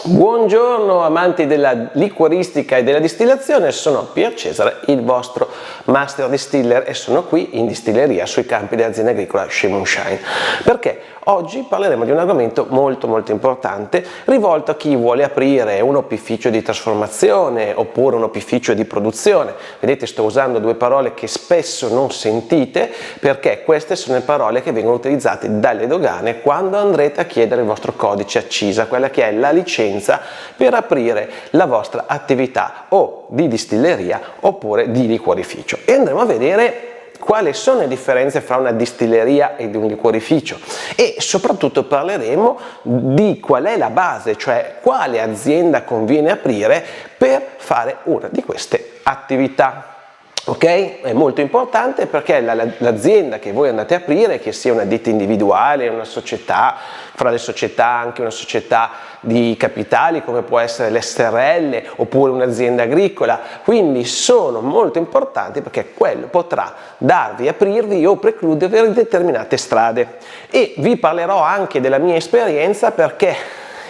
Buongiorno amanti della liquoristica e della distillazione, sono Pier Cesare, il vostro Master Distiller, e sono qui in distilleria sui campi dell'azienda agricola Shea Moonshine, perché oggi parleremo di un argomento molto importante rivolto a chi vuole aprire un opificio di trasformazione oppure un opificio di produzione. Vedete, sto usando due parole che spesso non sentite, perché queste sono le parole che vengono utilizzate dalle dogane quando andrete a chiedere il vostro codice accisa, quella che è la licenza per aprire la vostra attività o di distilleria oppure di liquorificio, e andremo a vedere quali sono le differenze fra una distilleria ed un liquorificio, e soprattutto parleremo di qual è la base, cioè quale azienda conviene aprire per fare una di queste attività. Ok? È molto importante perché l'azienda che voi andate a aprire, che sia una ditta individuale, una società, fra le società anche una società di capitali come può essere l'SRL oppure un'azienda agricola, quindi sono molto importanti perché quello potrà darvi, aprirvi o precludervi determinate strade. E vi parlerò anche della mia esperienza, perché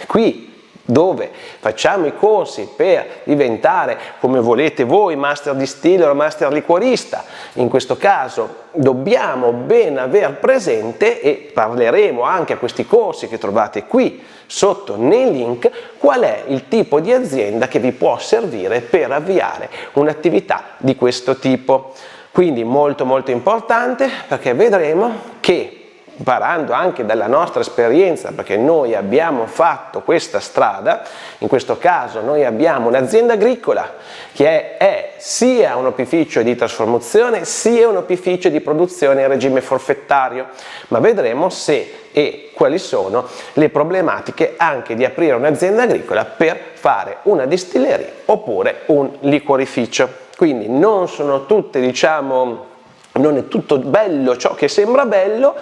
qui dove facciamo i corsi per diventare, come volete voi, master distiller o master liquorista, in questo caso dobbiamo ben aver presente, e parleremo anche a questi corsi che trovate qui sotto nei link, qual è il tipo di azienda che vi può servire per avviare un'attività di questo tipo. Quindi molto importante, perché vedremo che, imparando anche dalla nostra esperienza, perché noi abbiamo fatto questa strada, in questo caso noi abbiamo un'azienda agricola che è sia un opificio di trasformazione sia un opificio di produzione in regime forfettario, ma vedremo se e quali sono le problematiche anche di aprire un'azienda agricola per fare una distilleria oppure un liquorificio. Quindi non sono tutte, non è tutto bello ciò che sembra bello,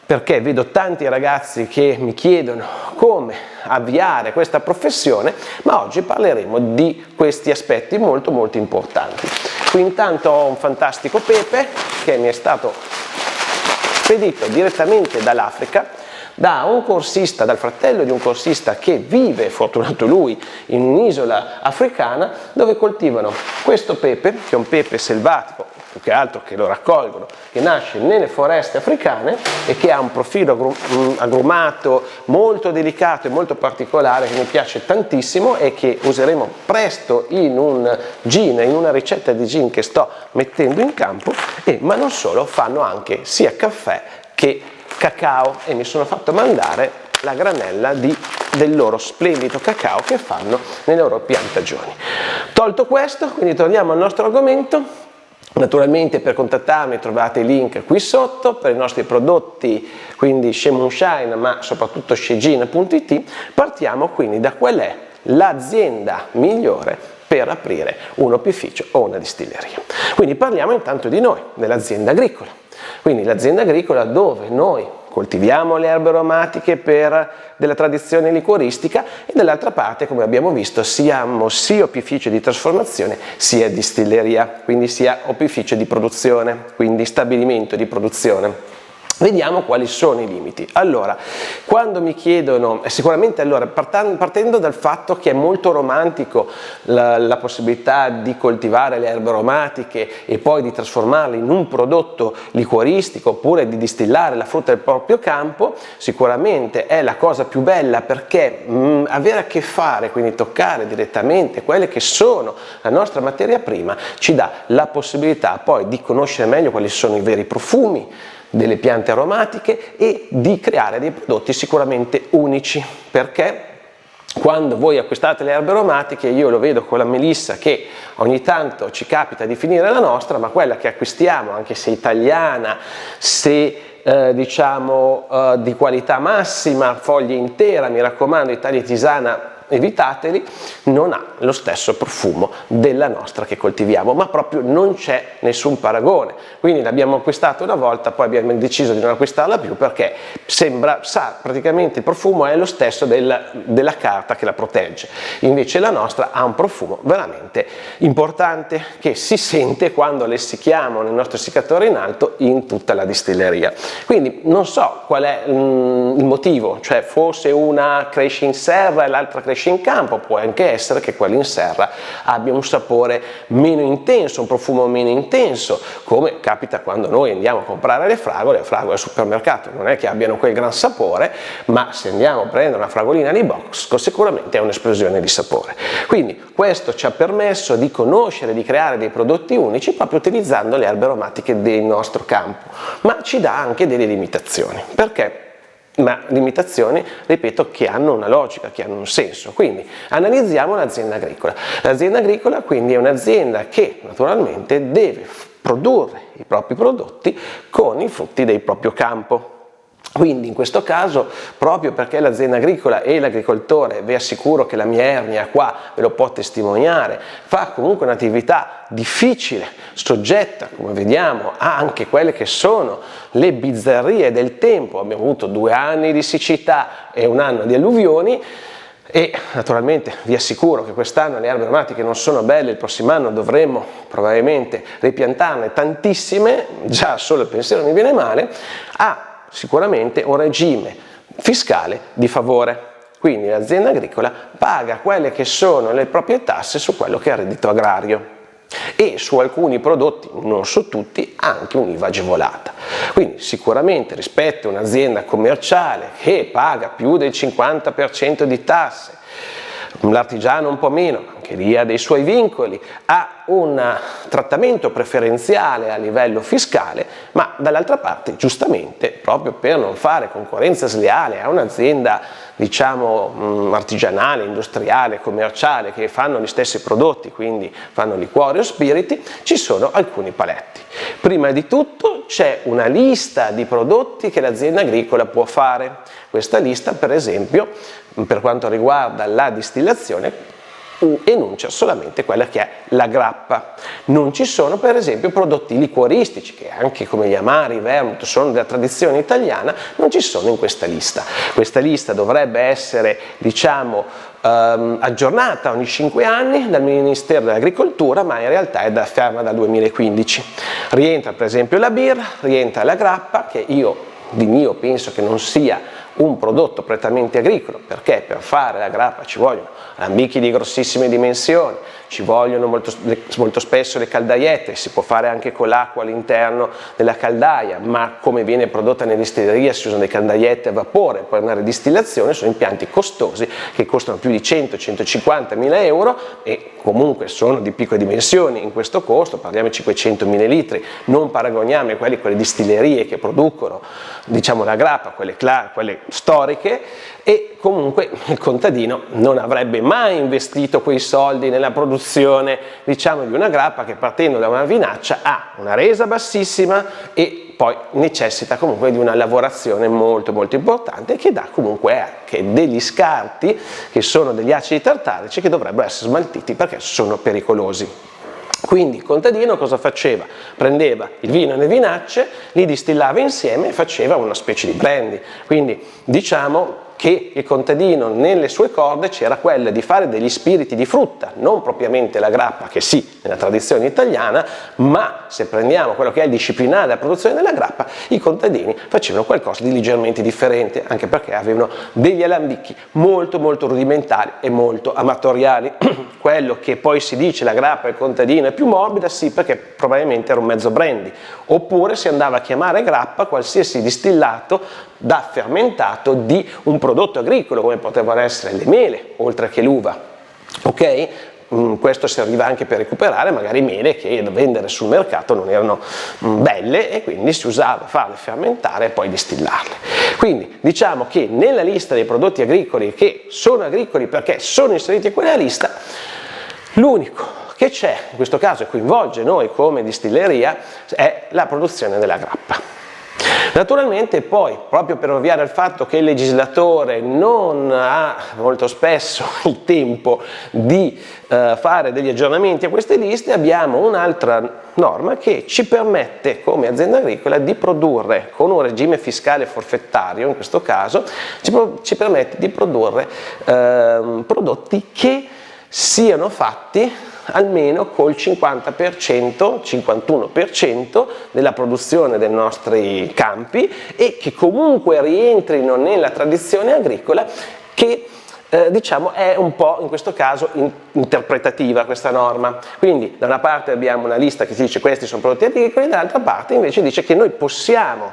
perché vedo tanti ragazzi che mi chiedono come avviare questa professione, ma oggi parleremo di questi aspetti molto importanti. Qui intanto ho un fantastico pepe che mi è stato spedito direttamente dall'Africa, da un corsista, dal fratello di un corsista che vive, fortunato lui, in un'isola africana dove coltivano questo pepe, che è un pepe selvatico, più che altro che lo raccolgono, che nasce nelle foreste africane e che ha un profilo agrumato molto delicato e molto particolare, che mi piace tantissimo e che useremo presto in un gin, in una ricetta di gin che sto mettendo in campo. Ma non solo, fanno anche sia caffè che cacao, e mi sono fatto mandare la granella del loro splendido cacao che fanno nelle loro piantagioni. Tolto questo, quindi torniamo al nostro argomento. Naturalmente per contattarmi trovate i link qui sotto per i nostri prodotti, quindi Shea Moonshine, ma soprattutto sheagin.it. Partiamo quindi da qual è l'azienda migliore per aprire un opificio o una distilleria. Quindi parliamo intanto di noi, dell'azienda agricola. Quindi l'azienda agricola dove noi coltiviamo le erbe aromatiche per della tradizione liquoristica, e dall'altra parte, come abbiamo visto, siamo sia opificio di trasformazione sia distilleria, quindi sia opificio di produzione, quindi stabilimento di produzione. Vediamo quali sono i limiti. Allora, quando mi chiedono, sicuramente allora, partendo dal fatto che è molto romantico la possibilità di coltivare le erbe aromatiche e poi di trasformarle in un prodotto liquoristico oppure di distillare la frutta del proprio campo, sicuramente è la cosa più bella, perché avere a che fare, quindi toccare direttamente quelle che sono la nostra materia prima, ci dà la possibilità poi di conoscere meglio quali sono i veri profumi delle piante aromatiche e di creare dei prodotti sicuramente unici, perché quando voi acquistate le erbe aromatiche, io lo vedo con la melissa che ogni tanto ci capita di finire la nostra, ma quella che acquistiamo, anche se italiana, se di qualità massima, foglia intera, mi raccomando, Italia e tisana, evitateli, non ha lo stesso profumo della nostra che coltiviamo, ma proprio non c'è nessun paragone. Quindi l'abbiamo acquistata una volta, poi abbiamo deciso di non acquistarla più, perché praticamente il profumo è lo stesso della carta che la protegge, invece la nostra ha un profumo veramente importante che si sente quando lessichiamo nel nostro essiccatore in alto in tutta la distilleria. Quindi non so qual è il motivo, cioè forse una cresce in serra e l'altra cresce esce in campo, può anche essere che quello in serra abbia un sapore meno intenso, un profumo meno intenso, come capita quando noi andiamo a comprare le fragole al supermercato non è che abbiano quel gran sapore, ma se andiamo a prendere una fragolina di bosco sicuramente è un'esplosione di sapore. Quindi questo ci ha permesso di conoscere, di creare dei prodotti unici proprio utilizzando le erbe aromatiche del nostro campo, ma ci dà anche delle limitazioni. Perché? Ma limitazioni, ripeto, che hanno una logica, che hanno un senso. Quindi analizziamo l'azienda agricola. L'azienda agricola quindi è un'azienda che naturalmente deve produrre i propri prodotti con i frutti del proprio campo. Quindi in questo caso, proprio perché l'azienda agricola e l'agricoltore, vi assicuro che la mia ernia qua ve lo può testimoniare, fa comunque un'attività difficile, soggetta, come vediamo, a anche quelle che sono le bizzarrie del tempo. Abbiamo avuto 2 anni di siccità e 1 anno di alluvioni, e naturalmente vi assicuro che quest'anno le erbe aromatiche non sono belle, il prossimo anno dovremmo probabilmente ripiantarne tantissime, già solo il pensiero mi viene male, ha sicuramente un regime fiscale di favore. Quindi l'azienda agricola paga quelle che sono le proprie tasse su quello che è il reddito agrario e su alcuni prodotti, non su tutti, anche un'IVA agevolata. Quindi sicuramente rispetto a un'azienda commerciale che paga più del 50% di tasse, l'artigiano un po' meno, anche lì ha dei suoi vincoli, ha un trattamento preferenziale a livello fiscale, ma dall'altra parte giustamente proprio per non fare concorrenza sleale a un'azienda diciamo artigianale, industriale, commerciale che fanno gli stessi prodotti, quindi fanno liquori o spiriti, ci sono alcuni paletti. Prima di tutto c'è una lista di prodotti che l'azienda agricola può fare. Questa lista, per esempio, per quanto riguarda la distillazione, enuncia solamente quella che è la grappa. Non ci sono per esempio prodotti liquoristici che anche come gli amari, vermouth sono della tradizione italiana, non ci sono in questa lista. Questa lista dovrebbe essere diciamo aggiornata ogni 5 anni dal Ministero dell'Agricoltura, ma in realtà è ferma dal 2015. Rientra per esempio la birra, rientra la grappa, che io di mio penso che non sia un prodotto prettamente agricolo, perché per fare la grappa ci vogliono alambichi di grossissime dimensioni, ci vogliono molto spesso le caldaiette, si può fare anche con l'acqua all'interno della caldaia, ma come viene prodotta nelle distillerie si usano delle caldaiette a vapore per una ridistillazione, sono impianti costosi che costano più di 100-150 mila euro e comunque sono di piccole dimensioni in questo costo, parliamo di 500 millilitri, non paragoniamo a quelle distillerie che producono diciamo la grappa, quelle storiche, e comunque il contadino non avrebbe mai investito quei soldi nella produzione diciamo di una grappa che partendo da una vinaccia ha una resa bassissima e poi necessita comunque di una lavorazione molto importante che dà comunque anche degli scarti che sono degli acidi tartarici che dovrebbero essere smaltiti perché sono pericolosi. Quindi il contadino cosa faceva? Prendeva il vino e le vinacce, li distillava insieme e faceva una specie di brandy. Quindi diciamo che il contadino nelle sue corde c'era quella di fare degli spiriti di frutta, non propriamente la grappa, che sì, nella tradizione italiana, ma se prendiamo quello che è il disciplinare della produzione della grappa, i contadini facevano qualcosa di leggermente differente, anche perché avevano degli alambichi molto rudimentali e molto amatoriali. Quello che poi si dice la grappa del contadino è più morbida, sì, perché probabilmente era un mezzo brandy, oppure si andava a chiamare grappa qualsiasi distillato da fermentato di un prodotto agricolo come potevano essere le mele oltre che l'uva, ok? Questo serviva anche per recuperare magari mele che da vendere sul mercato non erano belle e quindi si usava farle fermentare e poi distillarle. Quindi diciamo che nella lista dei prodotti agricoli che sono agricoli perché sono inseriti in quella lista, l'unico che c'è in questo caso e coinvolge noi come distilleria è la produzione della grappa. Naturalmente poi, proprio per ovviare al fatto che il legislatore non ha molto spesso il tempo di fare degli aggiornamenti a queste liste, abbiamo un'altra norma che ci permette come azienda agricola di produrre, con un regime fiscale forfettario in questo caso, ci permette di produrre prodotti che siano fatti almeno col 50%, 51% della produzione dei nostri campi e che comunque rientrino nella tradizione agricola che diciamo è un po' in questo caso interpretativa questa norma. Quindi da una parte abbiamo una lista che ci dice questi sono prodotti agricoli, dall'altra parte invece dice che noi possiamo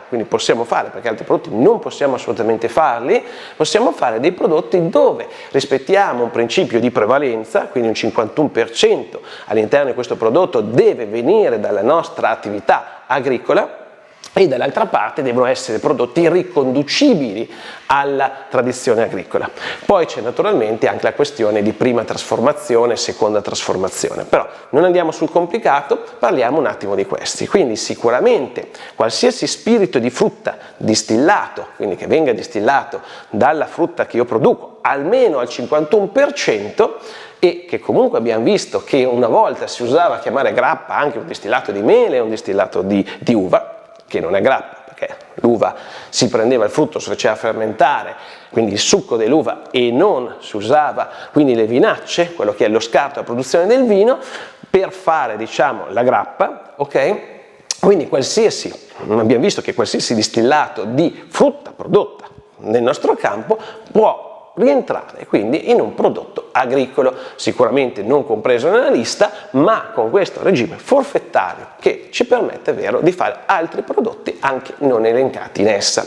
fare, perché altri prodotti non possiamo assolutamente farli, possiamo fare dei prodotti dove rispettiamo un principio di prevalenza, quindi un 51% all'interno di questo prodotto deve venire dalla nostra attività agricola, e dall'altra parte devono essere prodotti riconducibili alla tradizione agricola. Poi c'è naturalmente anche la questione di prima trasformazione e seconda trasformazione, però non andiamo sul complicato, parliamo un attimo di questi. Quindi sicuramente qualsiasi spirito di frutta distillato, quindi che venga distillato dalla frutta che io produco, almeno al 51%, e che comunque abbiamo visto che una volta si usava chiamare grappa anche un distillato di mele e un distillato di uva, che non è grappa, perché l'uva si prendeva il frutto, si faceva fermentare, quindi il succo dell'uva, e non si usava quindi le vinacce, quello che è lo scarto della produzione del vino, per fare diciamo la grappa, ok? Quindi abbiamo visto che qualsiasi distillato di frutta prodotta nel nostro campo può rientrare quindi in un prodotto agricolo, sicuramente non compreso nella lista, ma con questo regime forfettario che ci permette, vero, di fare altri prodotti anche non elencati in essa.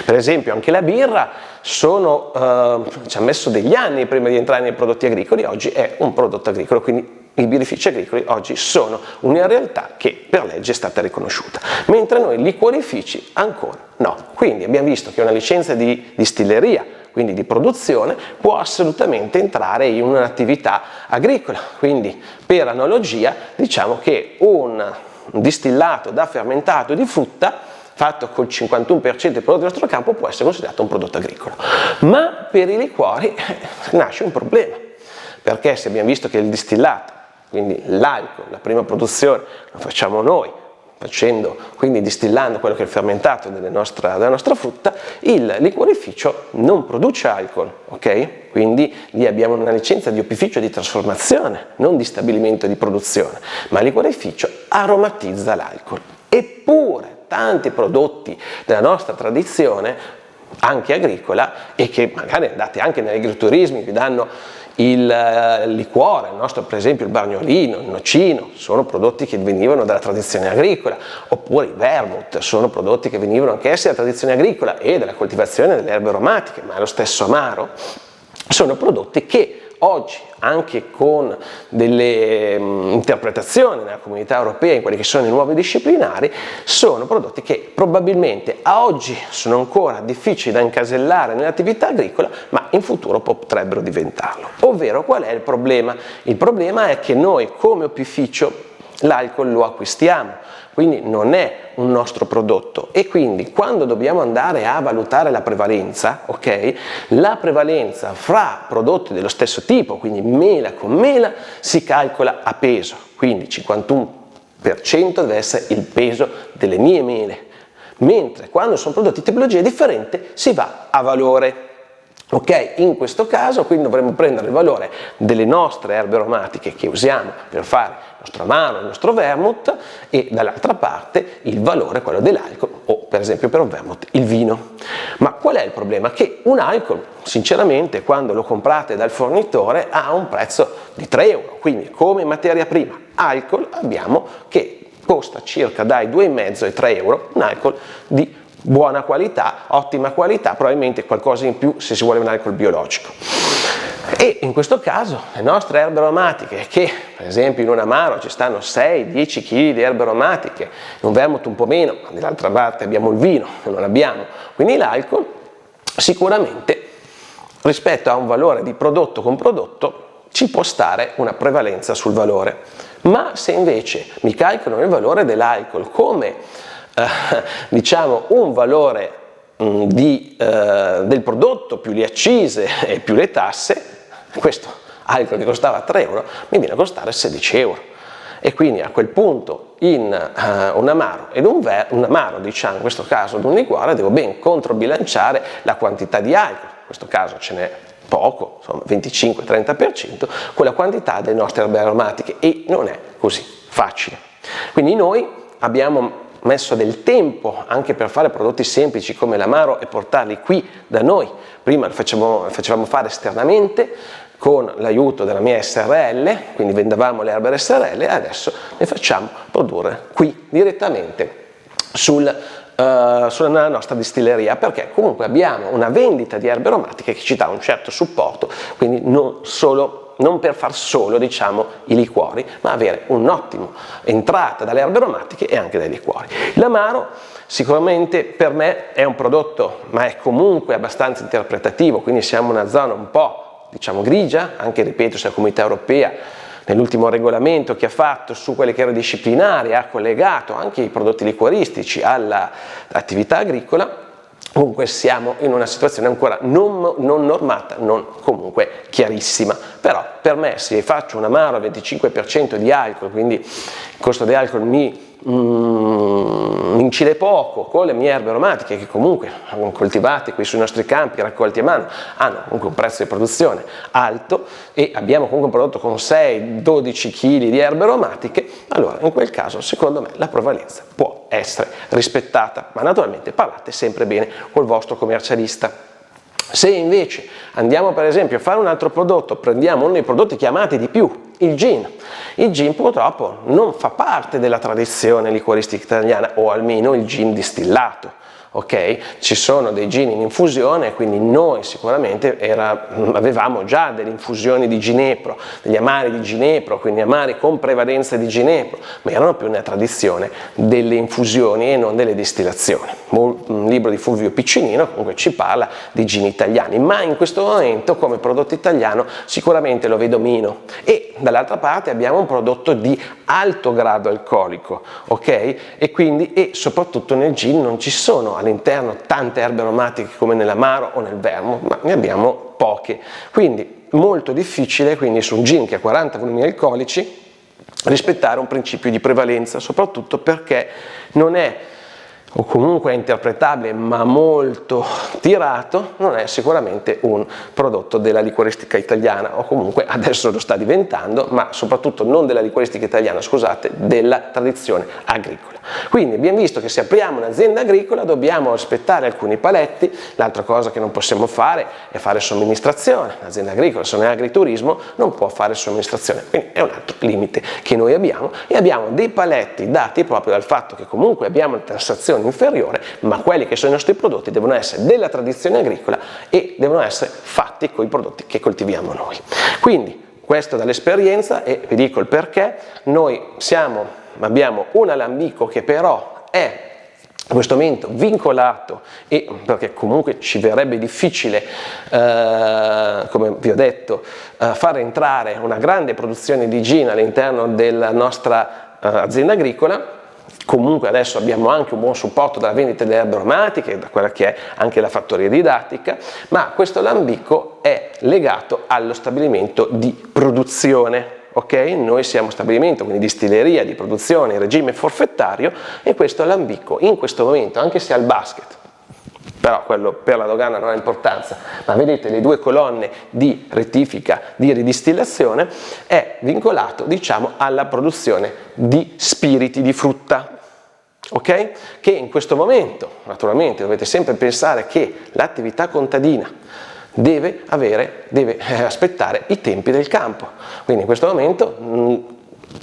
Per esempio anche la birra ci ha messo degli anni prima di entrare nei prodotti agricoli, oggi è un prodotto agricolo, quindi i birrifici agricoli oggi sono una realtà che per legge è stata riconosciuta, mentre noi liquorifici ancora no. Quindi abbiamo visto che una licenza di distilleria, quindi di produzione, può assolutamente entrare in un'attività agricola. Quindi per analogia diciamo che un distillato da fermentato di frutta fatto col 51% dei prodotti del nostro campo può essere considerato un prodotto agricolo. Ma per i liquori nasce un problema, perché se abbiamo visto che il distillato, quindi l'alcol, la prima produzione, lo facciamo noi, quindi distillando quello che è il fermentato della nostra frutta, il liquorificio non produce alcol, ok? Quindi lì abbiamo una licenza di opificio di trasformazione, non di stabilimento di produzione, ma il liquorificio aromatizza l'alcol. Eppure tanti prodotti della nostra tradizione, anche agricola, e che magari andate anche negli agriturismi, vi danno il liquore, il nostro per esempio il bagnolino, il nocino, sono prodotti che venivano dalla tradizione agricola, oppure i vermouth, sono prodotti che venivano anch'essi dalla tradizione agricola e dalla coltivazione delle erbe aromatiche, ma lo stesso amaro, sono prodotti che oggi, anche con delle interpretazioni nella comunità europea in quelli che sono i nuovi disciplinari, sono prodotti che probabilmente a oggi sono ancora difficili da incasellare nell'attività agricola, ma in futuro potrebbero diventarlo. Ovvero, qual è il problema? Il problema è che noi come opificio l'alcol lo acquistiamo, quindi non è un nostro prodotto, e quindi quando dobbiamo andare a valutare la prevalenza, ok? La prevalenza fra prodotti dello stesso tipo, quindi mela con mela, si calcola a peso, quindi 51% deve essere il peso delle mie mele, mentre quando sono prodotti di tipologia differente si va a valore. Ok, in questo caso quindi dovremmo prendere il valore delle nostre erbe aromatiche che usiamo per fare il nostro amaro, il nostro vermouth, e dall'altra parte il valore, quello dell'alcol, o per esempio per un vermouth il vino. Ma qual è il problema? Che un alcol, sinceramente, quando lo comprate dal fornitore ha un prezzo di 3 euro, quindi come materia prima alcol abbiamo che costa circa dai 2,5 ai 3 euro, un alcol di buona qualità, ottima qualità, probabilmente qualcosa in più se si vuole un alcol biologico. E in questo caso le nostre erbe aromatiche, che per esempio in un amaro ci stanno 6-10 kg di erbe aromatiche, in un vermouth un po' meno, ma dall'altra parte abbiamo il vino che non abbiamo, quindi l'alcol, sicuramente rispetto a un valore di prodotto con prodotto ci può stare una prevalenza sul valore. Ma se invece mi calcolano il valore dell'alcol come diciamo un valore del prodotto più le accise e più le tasse, questo alcol che costava 3 euro mi viene a costare 16 euro, e quindi a quel punto in un amaro ed un amaro, diciamo in questo caso ad un liquore, devo ben controbilanciare la quantità di alcol, in questo caso ce n'è poco, insomma 25-30%, con la quantità delle nostre erbe aromatiche, e non è così facile. Quindi noi abbiamo messo del tempo anche per fare prodotti semplici come l'amaro e portarli qui da noi. Prima lo facevamo fare esternamente con l'aiuto della mia SRL, quindi vendavamo le erbe SRL, e adesso le facciamo produrre qui direttamente sulla nostra distilleria, perché comunque abbiamo una vendita di erbe aromatiche che ci dà un certo supporto, quindi non per far solo, diciamo, i liquori, ma avere un'ottima entrata dalle erbe aromatiche e anche dai liquori. L'amaro sicuramente per me è un prodotto, ma è comunque abbastanza interpretativo, quindi siamo in una zona un po', diciamo, grigia, anche, ripeto, se la Comunità Europea nell'ultimo regolamento che ha fatto su quelle che erano disciplinari ha collegato anche i prodotti liquoristici all'attività agricola. Comunque siamo in una situazione ancora non normata, non comunque chiarissima, però per me se faccio un amaro al 25% di alcol, quindi il costo di alcol mi incide poco, con le mie erbe aromatiche che comunque coltivate qui sui nostri campi, raccolti a mano, hanno comunque un prezzo di produzione alto e abbiamo comunque un prodotto con 6-12 kg di erbe aromatiche, allora in quel caso secondo me la prevalenza può essere rispettata, ma naturalmente parlate sempre bene col vostro commercialista. Se invece andiamo per esempio a fare un altro prodotto, prendiamo uno dei prodotti chiamati di più, il gin. Il gin purtroppo non fa parte della tradizione liquoristica italiana, o almeno il gin distillato. Ok? Ci sono dei gin in infusione, quindi noi sicuramente avevamo già delle infusioni di ginepro, degli amari di ginepro, quindi amari con prevalenza di ginepro, ma erano più nella tradizione delle infusioni e non delle distillazioni. Un libro di Fulvio Piccinino comunque ci parla di gin italiani, ma in questo momento come prodotto italiano sicuramente lo vedo meno. E dall'altra parte abbiamo un prodotto di alto grado alcolico, ok? E soprattutto nel gin non ci sono all'interno tante erbe aromatiche come nell'amaro o nel vermouth, ma ne abbiamo poche, quindi molto difficile, quindi su un gin che ha 40 volumi alcolici, rispettare un principio di prevalenza, soprattutto perché non è, o comunque è interpretabile ma molto tirato, non è sicuramente un prodotto della liquoristica italiana, o comunque adesso lo sta diventando, ma soprattutto non della liquoristica italiana, scusate, della tradizione agricola. Quindi abbiamo visto che se apriamo un'azienda agricola dobbiamo rispettare alcuni paletti. L'altra cosa che non possiamo fare è fare somministrazione. L'azienda agricola, se non è agriturismo, non può fare somministrazione, quindi è un altro limite che noi abbiamo, e abbiamo dei paletti dati proprio dal fatto che comunque abbiamo una tassazione inferiore, ma quelli che sono i nostri prodotti devono essere della tradizione agricola e devono essere fatti con i prodotti che coltiviamo noi. Quindi questo dall'esperienza, e vi dico il perché. Noi abbiamo un alambico che però è in questo momento vincolato, e perché comunque ci verrebbe difficile, come vi ho detto, fare entrare una grande produzione di gin all'interno della nostra azienda agricola. Comunque adesso abbiamo anche un buon supporto dalla vendita delle erbe aromatiche, da quella che è anche la fattoria didattica, ma questo alambico è legato allo stabilimento di produzione. Ok? Noi siamo stabilimento, quindi distilleria di produzione in regime forfettario, e questo alambico in questo momento, anche se al basket, però quello per la dogana non ha importanza, ma vedete le due colonne di rettifica, di ridistillazione, è vincolato, diciamo, alla produzione di spiriti di frutta. Ok? Che in questo momento, naturalmente, dovete sempre pensare che l'attività contadina deve aspettare i tempi del campo. Quindi in questo momento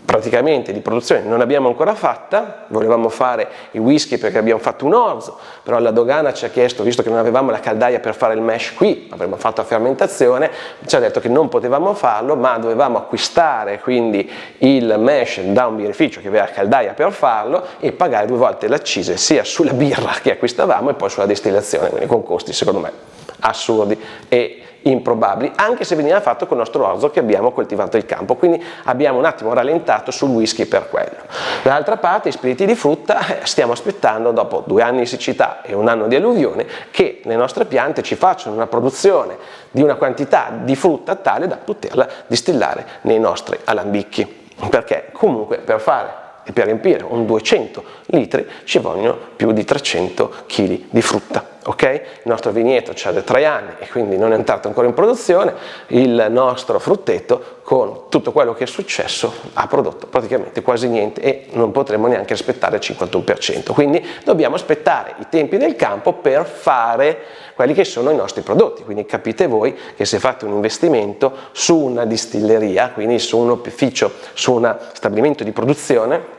praticamente di produzione non abbiamo ancora fatta. Volevamo fare i whisky perché abbiamo fatto un orzo, però la dogana ci ha chiesto, visto che non avevamo la caldaia per fare il mash qui, avremmo fatto la fermentazione, ci ha detto che non potevamo farlo, ma dovevamo acquistare quindi il mash da un birrificio che aveva la caldaia per farlo e pagare 2 volte l'accise sia sulla birra che acquistavamo e poi sulla distillazione, quindi con costi secondo me assurdi e improbabili, anche se veniva fatto con il nostro orzo che abbiamo coltivato il campo, quindi abbiamo un attimo rallentato sul whisky per quello. Dall'altra parte, i spiriti di frutta, stiamo aspettando, dopo 2 anni di siccità e 1 anno di alluvione, che le nostre piante ci facciano una produzione di una quantità di frutta tale da poterla distillare nei nostri alambicchi, perché comunque per fare e per riempire un 200 litri ci vogliono più di 300 kg di frutta. ok? Il nostro vigneto ha 3 anni e quindi non è entrato ancora in produzione, il nostro frutteto con tutto quello che è successo ha prodotto praticamente quasi niente e non potremo neanche aspettare il 51%, quindi dobbiamo aspettare i tempi del campo per fare quelli che sono i nostri prodotti. Quindi capite voi che se fate un investimento su una distilleria, quindi su un opificio, su un stabilimento di produzione,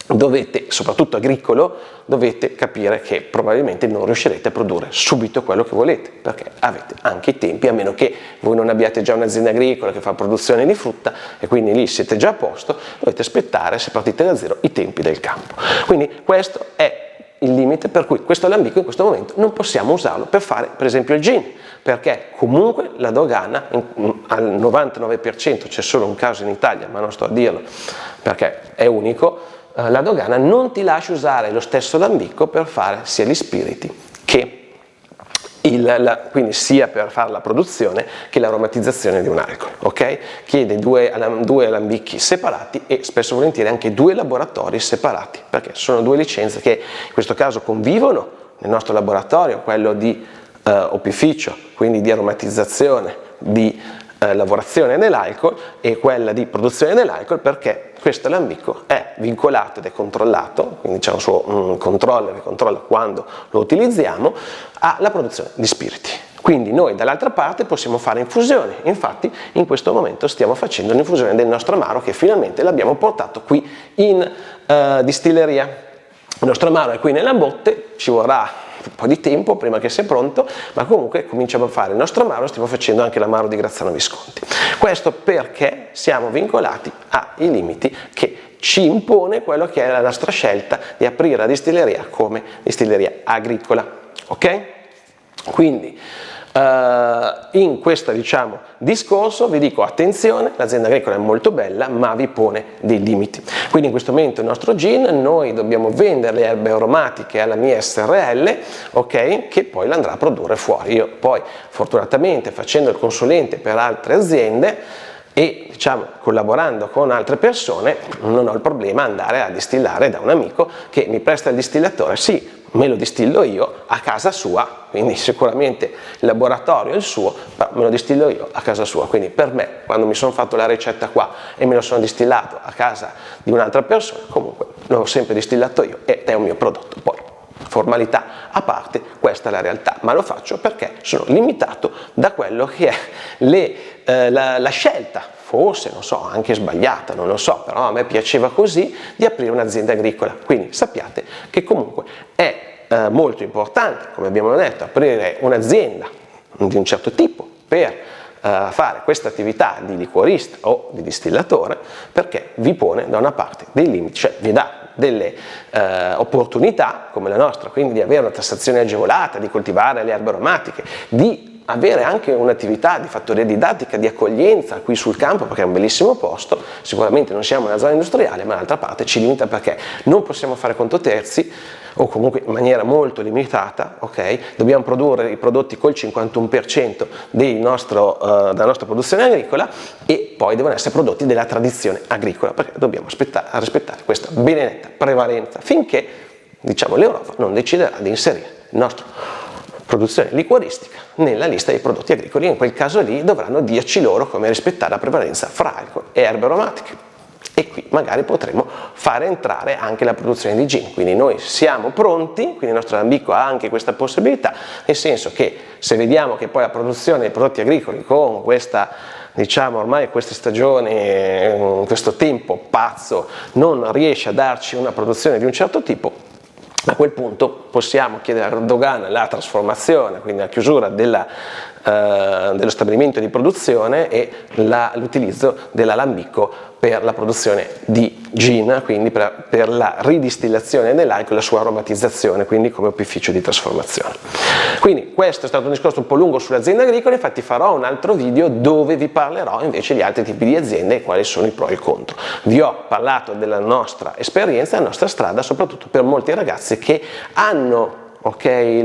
dovete, soprattutto agricolo, dovete capire che probabilmente non riuscirete a produrre subito quello che volete, perché avete anche i tempi, a meno che voi non abbiate già un'azienda agricola che fa produzione di frutta e quindi lì siete già a posto, dovete aspettare, se partite da zero, i tempi del campo. Quindi questo è il limite per cui questo alambico in questo momento non possiamo usarlo per fare per esempio il gin, perché comunque la dogana al 99%, c'è solo un caso in Italia ma non sto a dirlo perché è unico, la dogana non ti lascia usare lo stesso alambico per fare sia gli spiriti che quindi sia per fare la produzione che l'aromatizzazione di un alcol, ok? Chiede due alambichi separati e spesso e volentieri anche 2 laboratori separati, perché sono 2 licenze che in questo caso convivono nel nostro laboratorio, quello di opificio, quindi di aromatizzazione, di lavorazione dell'alcol e quella di produzione dell'alcol, perché questo alambico è vincolato ed è controllato, quindi c'è un suo controller che controlla quando lo utilizziamo, alla produzione di spiriti. Quindi noi dall'altra parte possiamo fare infusioni, infatti in questo momento stiamo facendo l'infusione del nostro amaro che finalmente l'abbiamo portato qui in distilleria. Il nostro amaro è qui nella botte, ci vorrà un po' di tempo prima che sia pronto, ma comunque cominciamo a fare il nostro amaro, stiamo facendo anche l'amaro di Grazzano Visconti. Questo perché siamo vincolati ai limiti che ci impone quello che è la nostra scelta di aprire la distilleria come distilleria agricola, ok? Quindi in questo discorso vi dico attenzione, l'azienda agricola è molto bella ma vi pone dei limiti, quindi in questo momento il nostro gin noi dobbiamo vendere le erbe aromatiche alla mia SRL, ok, che poi l'andrà a produrre fuori. Io poi fortunatamente facendo il consulente per altre aziende e collaborando con altre persone non ho il problema di andare a distillare da un amico che mi presta il distillatore, sì, me lo distillo io a casa sua, quindi sicuramente il laboratorio è il suo, ma me lo distillo io a casa sua. Quindi per me, quando mi sono fatto la ricetta qua e me lo sono distillato a casa di un'altra persona, comunque l'ho sempre distillato io ed è un mio prodotto. Poi, formalità a parte, questa è la realtà, ma lo faccio perché sono limitato da quello che è la scelta, forse, non so, anche sbagliata, non lo so, però a me piaceva così, di aprire un'azienda agricola. Quindi sappiate che comunque è molto importante, come abbiamo detto, aprire un'azienda di un certo tipo per fare questa attività di liquorista o di distillatore, perché vi pone da una parte dei limiti, cioè vi dà delle opportunità come la nostra, quindi di avere una tassazione agevolata, di coltivare le erbe aromatiche, di avere anche un'attività di fattoria didattica, di accoglienza qui sul campo, perché è un bellissimo posto, sicuramente non siamo una zona industriale, ma dall'altra parte ci limita perché non possiamo fare conto terzi o comunque in maniera molto limitata, ok? Dobbiamo produrre i prodotti col 51% della nostra produzione agricola e poi devono essere prodotti della tradizione agricola, perché dobbiamo rispettare questa benedetta prevalenza finché l'Europa non deciderà di inserire il nostro produzione liquoristica nella lista dei prodotti agricoli. In quel caso lì dovranno dirci loro come rispettare la prevalenza fra alcol e erbe aromatiche e qui magari potremo fare entrare anche la produzione di gin. Quindi noi siamo pronti, quindi il nostro alambico ha anche questa possibilità, nel senso che se vediamo che poi la produzione dei prodotti agricoli con questa ormai queste stagioni, questo tempo pazzo non riesce a darci una produzione di un certo tipo, a quel punto possiamo chiedere alla dogana la trasformazione, quindi la chiusura dello stabilimento di produzione e l'utilizzo dell'alambico per la produzione di gin, quindi per la ridistillazione dell'alcol e la sua aromatizzazione, quindi come opificio di trasformazione. Quindi questo è stato un discorso un po' lungo sulle aziende agricole, infatti farò un altro video dove vi parlerò invece di altri tipi di aziende e quali sono i pro e i contro. Vi ho parlato della nostra esperienza, della nostra strada, soprattutto per molti ragazzi che hanno ok?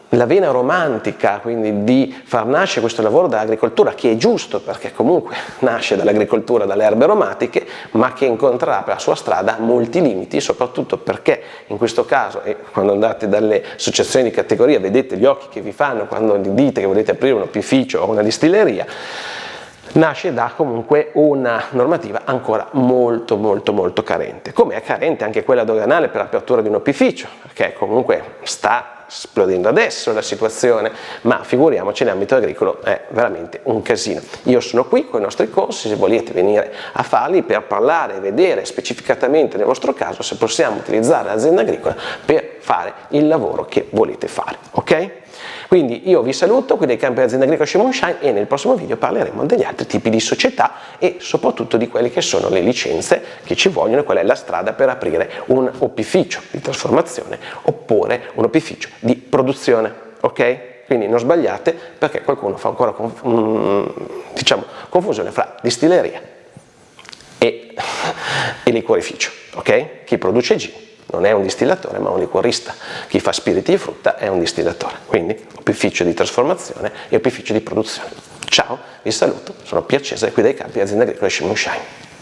La vena romantica, quindi di far nascere questo lavoro dall'agricoltura, che è giusto perché comunque nasce dall'agricoltura, dalle erbe aromatiche, ma che incontrerà per la sua strada molti limiti, soprattutto perché in questo caso, e quando andate dalle associazioni di categoria vedete gli occhi che vi fanno quando dite che volete aprire un opificio o una distilleria, nasce da comunque una normativa ancora molto carente, come è carente anche quella doganale per l'apertura di un opificio, perché comunque sta esplodendo adesso la situazione, ma figuriamoci in ambito agricolo è veramente un casino. Io sono qui con i nostri corsi, se volete venire a farli per parlare e vedere specificatamente nel vostro caso se possiamo utilizzare l'azienda agricola per fare il lavoro che volete fare, ok? Quindi io vi saluto qui dai campi dell'azienda agricola Shimon Shine e nel prossimo video parleremo degli altri tipi di società e soprattutto di quelle che sono le licenze che ci vogliono e qual è la strada per aprire un opificio di trasformazione oppure un opificio di produzione, ok? Quindi non sbagliate perché qualcuno fa ancora confusione fra distilleria e liquorificio, ok? Chi produce gin non è un distillatore ma un liquorista, chi fa spiriti di frutta è un distillatore, quindi opificio di trasformazione e opificio di produzione. Ciao, vi saluto, sono Pier Cesare qui dai campi dell'azienda agricola Shimon Shine.